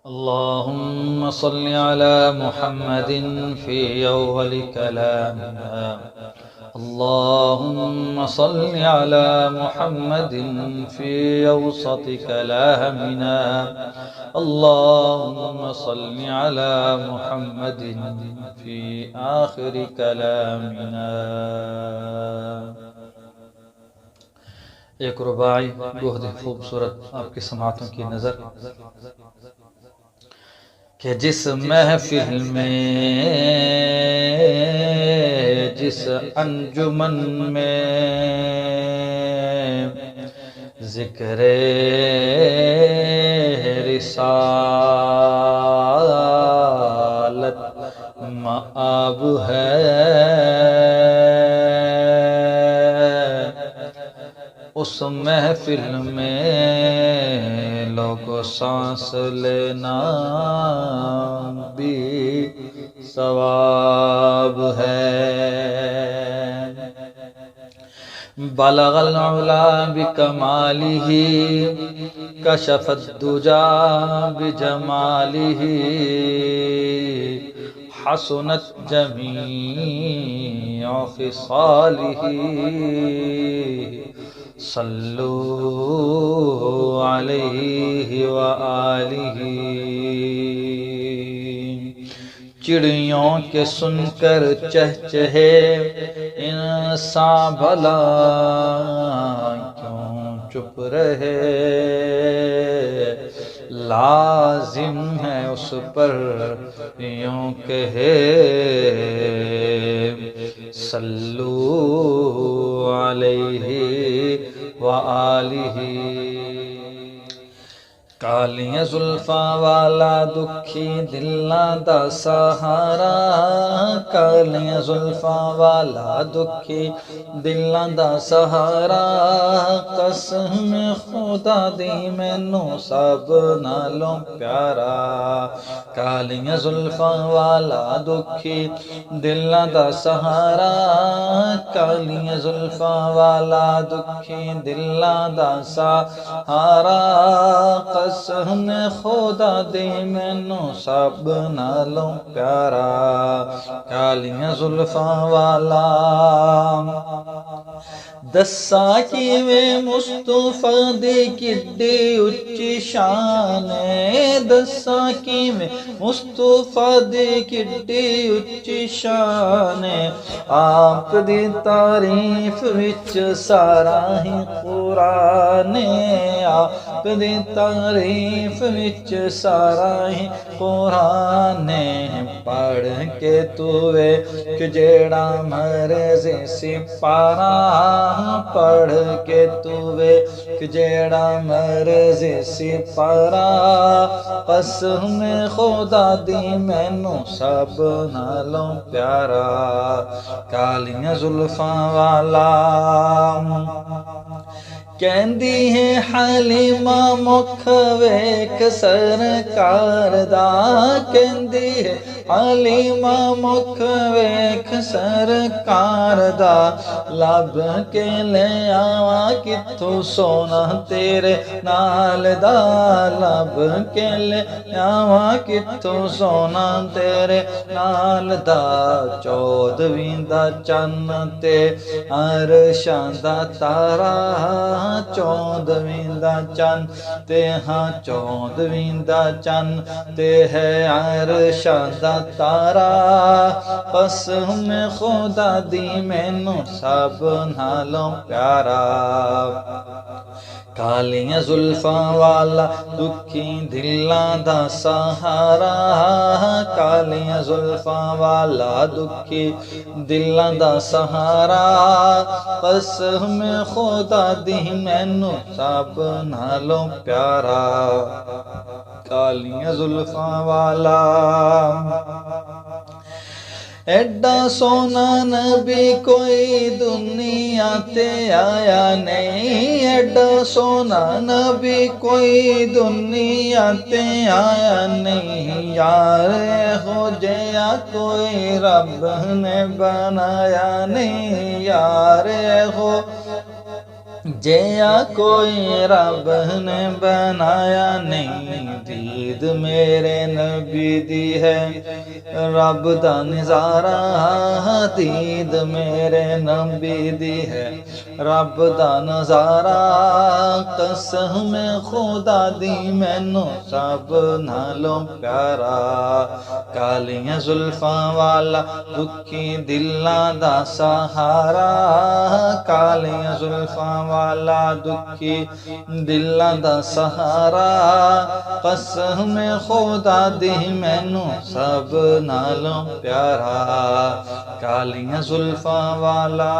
अल्लाहुम्मा सल्लि अला मुहम्मदिन फ़ी अव्वल कलामिना। अल्लाहुम्मा सल्लि अला मुहम्मदिन फ़ी अवसत कलामिना। अल्लाहुम्मा सल्लि अला मुहम्मदिन फ़ी आखिर कलामिना। एक रुबाई बहुत ही खूबसूरत आपकी समातों की नज़र कि जिस महफिल में, जिस अंजुमन में ज़िक्रे रिसालत मआब है, उस महफिल में लोगों सांस लेना भी सवाब है। बलगल उला बिकमालिही कशफत दुजा बिजमालिही हसनत जमीअ खिसालिही सल्लू अलैहि व आलिही। चिड़ियों के सुनकर चहचहे इंसान भला क्यों चुप रहे, लाजिम है उस पर यूं कहे सल्लू अलैहि व आलिही। कालियां जुल्फा वाला दुखी दिलां दा सहारा, कालियां जुल्फा वाला दुखी दिलां दा सहारा, कसम खुदा दी मैनू सब नालों प्यारा। कालियां जुल्फा वाला दुखी दिलां दा सहारा, कालियां जुल्फा वाला दुखी दिलां दा सहारा, कसम खुदा दी मैनू सब नालों प्यारा। कालियां जुल्फां वाला दस्सा किवें मुस्तफा दी किड्डी उच्ची शान है, दस्सा किवें मुस्तफा दी किड्डी उच्ची शान है। आप दी तारीफ विच सारा ही कुरान है, आप दी तारीफ विच सारा ही कुरान है। पढ़ के तू वेख जेड़ा मर्ज़ी सिपारा, पढ़ के तू वेख जेड़ा मर्ज़ी सिपारा, कसम खुदा दी मैनू सब नालों प्यारा। कालियां जुल्फां वाला कहंदी है हलीमा मुख वेख सरकार दा, कहंदी है हलीमा मुख वेख सरकार दा, लब के ले आवा किथों सोना तेरे नाल दा, लब के ले आवा किथों सोना तेरे नाल दा। चौदवीं दा चन्न ते अरशां दा तारा, चौदवीं दा चन्न ते हाँ चौदवीं दा चन्न ते है अरशां दा तारा, कसम खुदा दी मैनू सब नालों प्यारा। कालियां जुल्फां वाला दुखी दिलां दा सहारा, कालियां जुल्फां वाला दुखी दिलां दा सहारा, कसम खुदा दी मैनू सब नालों प्यारा। कालियां जुल्फां वाला एडा सोना नबी कोई दुनिया ते आया नहीं, एडा सोना नबी कोई दुनिया ते आया नहीं। यार हो जया कोई रब ने बनाया नहीं, यार हो जया कोई रब ने बनाया नहीं, दीद मेरे नबी दी है रब दा नज़ारा, दीद मेरे नबी दी है रब दा नज़ारा। कसम खुदा दी मैनू सब नालों प्यारा, कालियां जुल्फां वाला दुखी दिलां दा सहारा, कालियां जुल्फां वाला दुखी दिलां दा सहारा। कसम खुदा दी मैनू सब नालों प्यारा, कालियां जुल्फां वाला।